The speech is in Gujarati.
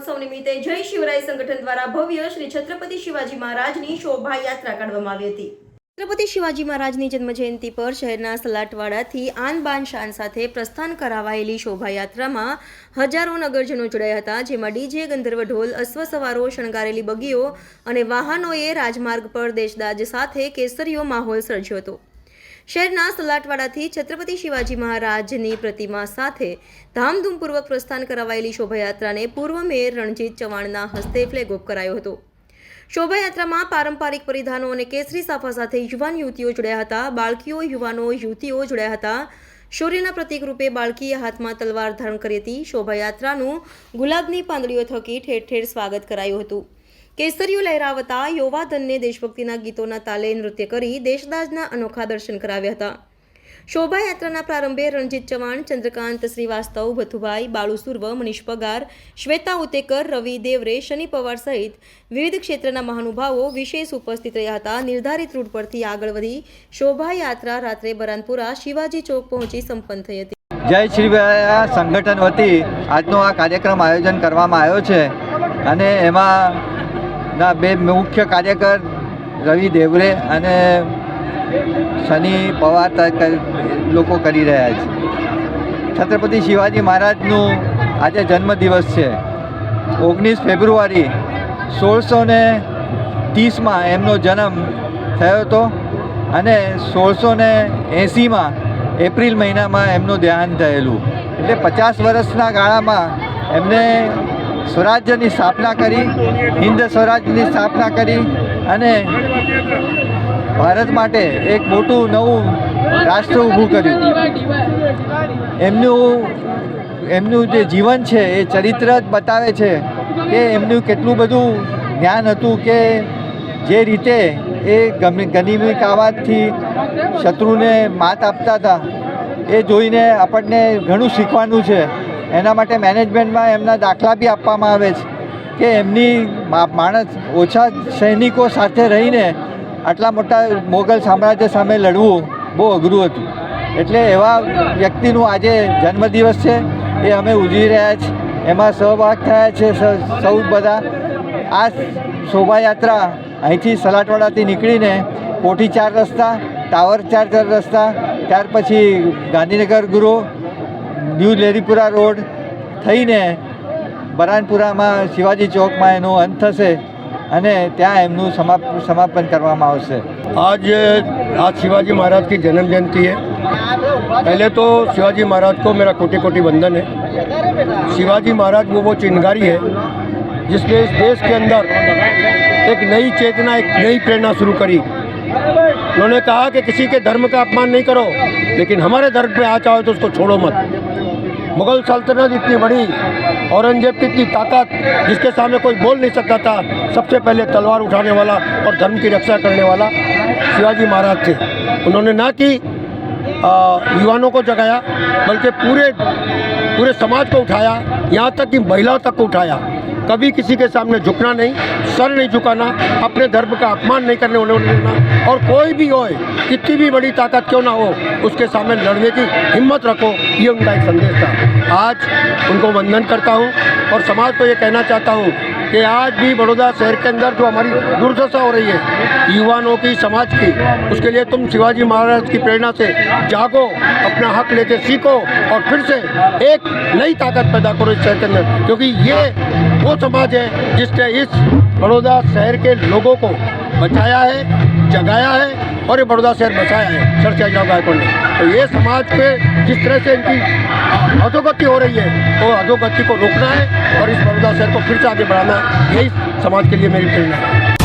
મહોત્સવ નિમિત્તે જય શિવરાય સંગઠન દ્વારા ભવ્ય શ્રી છત્રપતિ શિવાજી મહારાજની શોભાયાત્રા કાઢવામાં આવી હતી। છત્રપતિ શિવાજી મહારાજની જન્મજયંતિ પર શહેરના સલાટવાડાથી આન બાન શાન સાથે પ્રસ્થાન કરાવાયેલી શોભાયાત્રામાં હજારો નગરજનો જોડાયા હતા, જેમાં ડીજે, ગંધર્વ ઢોલ, અશ્વસવારો, શણગારેલી બગીઓ અને વાહનોએ રાજમાર્ગ પર દેશદાજ સાથે કેસરીયો માહોલ સર્જ્યો હતો। શહેરના સલાટવાડાથી છત્રપતિ શિવાજી મહારાજની પ્રતિમા સાથે ધામધૂમપૂર્વક પ્રસ્થાન કરાવાયેલી શોભાયાત્રાને પૂર્વ મેયર રણજીત ચવાણના હસ્તે ફ્લેગ ઓફ કરાયો હતો। શોભાયાત્રામાં પારંપરિક પરિધાનો અને કેસરી સાફા સાથે યુવાન યુવતીઓ જોડાયા હતા। બાળકીઓ, યુવાનો, યુવતીઓ જોડાયા હતા। શૌર્યના પ્રતીક રૂપે બાળકીએ હાથમાં તલવાર ધારણ કરી હતી। શોભાયાત્રાનું ગુલાબની પાંદડીઓ થકી ઠેર ઠેર સ્વાગત કરાયું હતું। કેસરીઓ લહેરાવતા યુવાધનને દેશભક્તિના ગીતોના તાલે નૃત્ય કરી દેશદાજના અનોખા દર્શન કરાવ્યા હતા। શોભાયાત્રાના પ્રારંભે રણજીત ચવાણ, ચંદ્રકાંત શ્રીવાસ્તવ, ભથુભાઈ, બાળુ સુર્વ, મનીષ પગાર, શ્વેતા ઉતેકર, રવિ દેવરે, શનિ પવાર સહિત વિવિધ ક્ષેત્રના મહાનુભાવો વિશેષ ઉપસ્થિત રહ્યા હતા। નિર્ધારિત રૂટ પરથી આગળ વધી શોભાયાત્રા રાત્રે બરાનપુરા શિવાજી ચોક પહોંચી સંપન્ન થઈ હતી। જય શિવરાય સંગઠન વતી આજનો આ કાર્યક્રમ આયોજન કરવામાં આવ્યો છે અને એમાં ના બે મુખ્ય કાર્યકર રવિ દેવરે અને શનિ પવાર લોકો કરી રહ્યા છે। છત્રપતિ શિવાજી મહારાજનું આજે જન્મદિવસ છે। 19 ફેબ્રુઆરી 1630માં એમનો જન્મ થયો હતો અને 1680માં એપ્રિલ મહિનામાં એમનું દેહાંત થયેલું। એટલે 50 વર્ષના ગાળામાં એમને સ્વરાજ્યની સ્થાપના કરી, હિન્દ સ્વરાજ્યની સ્થાપના કરી અને ભારત માટે એક મોટું નવું રાષ્ટ્ર ઊભું કર્યું। એમનું જે જીવન છે એ ચરિત્ર જ બતાવે છે કે એમનું કેટલું બધું જ્ઞાન હતું કે જે રીતે એ ગનિમી કાવતથી શત્રુને માત આપતા હતા એ જોઈને આપણને ઘણું શીખવાનું છે। એના માટે મેનેજમેન્ટમાં એમના દાખલા બી આપવામાં આવે છે કે એમની માણસ ઓછા સૈનિકો સાથે રહીને આટલા મોટા મોગલ સામ્રાજ્ય સામે લડવું બહુ અઘરું હતું। એટલે એવા વ્યક્તિનું આજે જન્મદિવસ છે એ અમે ઉજવી રહ્યા છીએ। એમાં સહભાગ થયા છે સૌ બધા। આ શોભાયાત્રા અહીંથી સલાટવાડાથી નીકળીને કોઠી 4 રસ્તા, ટાવર 4 રસ્તા, ત્યાર પછી ગાંધીનગર ગુરુ, ન્યૂ લેરીપુરા રોડ થઈને બરાનપુરામાં શિવાજી ચોકમાં એનો અંત થશે અને ત્યાં એમનું સમાપન કરવામાં આવશે। आज शिवाजी महाराज की जन्म जयंती है। पहले तो शिवाजी महाराज को मेरा कोटि कोटि वंदन है। शिवाजी महाराज वो चिंगारी है जिसने इस देश के अंदर एक नई चेतना, एक नई प्रेरणा शुरू करी। उन्होंने कहा कि किसी के धर्म का अपमान नहीं करो, लेकिन हमारे धर्म पे आ चाहो तो उसको छोड़ो मत। मुगल सल्तनत इतनी बड़ी, औरंगजेब की इतनी ताकत, जिसके सामने कोई बोल नहीं सकता था, सबसे पहले तलवार उठाने वाला और धर्म की रक्षा करने वाला शिवाजी महाराज थे। उन्होंने ना कि युवाओं को जगाया, बल्कि पूरे समाज को उठाया, यहाँ तक कि महिलाओं तक को उठाया। कभी किसी के सामने झुकना नहीं, सर नहीं झुकाना, अपने धर्म का अपमान नहीं करने देना, और कोई भी हो, कितनी भी बड़ी ताकत क्यों ना हो, उसके सामने लड़ने की हिम्मत रखो। ये उनका एक संदेश था। आज उनको वंदन करता हूँ और समाज को ये कहना चाहता हूँ कि आज भी बड़ौदा शहर के अंदर जो हमारी दुर्दशा हो रही है युवाओं की, समाज की, उसके लिए तुम शिवाजी महाराज की प्रेरणा से जागो, अपना हक लेके सीखो और फिर से एक नई ताकत पैदा करो इस शहर के अंदर, क्योंकि ये वो समाज है जिसने इस बड़ौदा शहर के लोगों को बचाया है, जगाया है और ये बड़ौदा शहर बचाया है सर शाहजहाँ गायकवाड़ ने। तो ये समाज पे जिस तरह से इनकी अधोगति हो रही है, तो अधोगति को रोकना है और इस बड़ौदा शहर को फिर से आगे बढ़ाना है। यही समाज के लिए मेरी प्रेरणा है।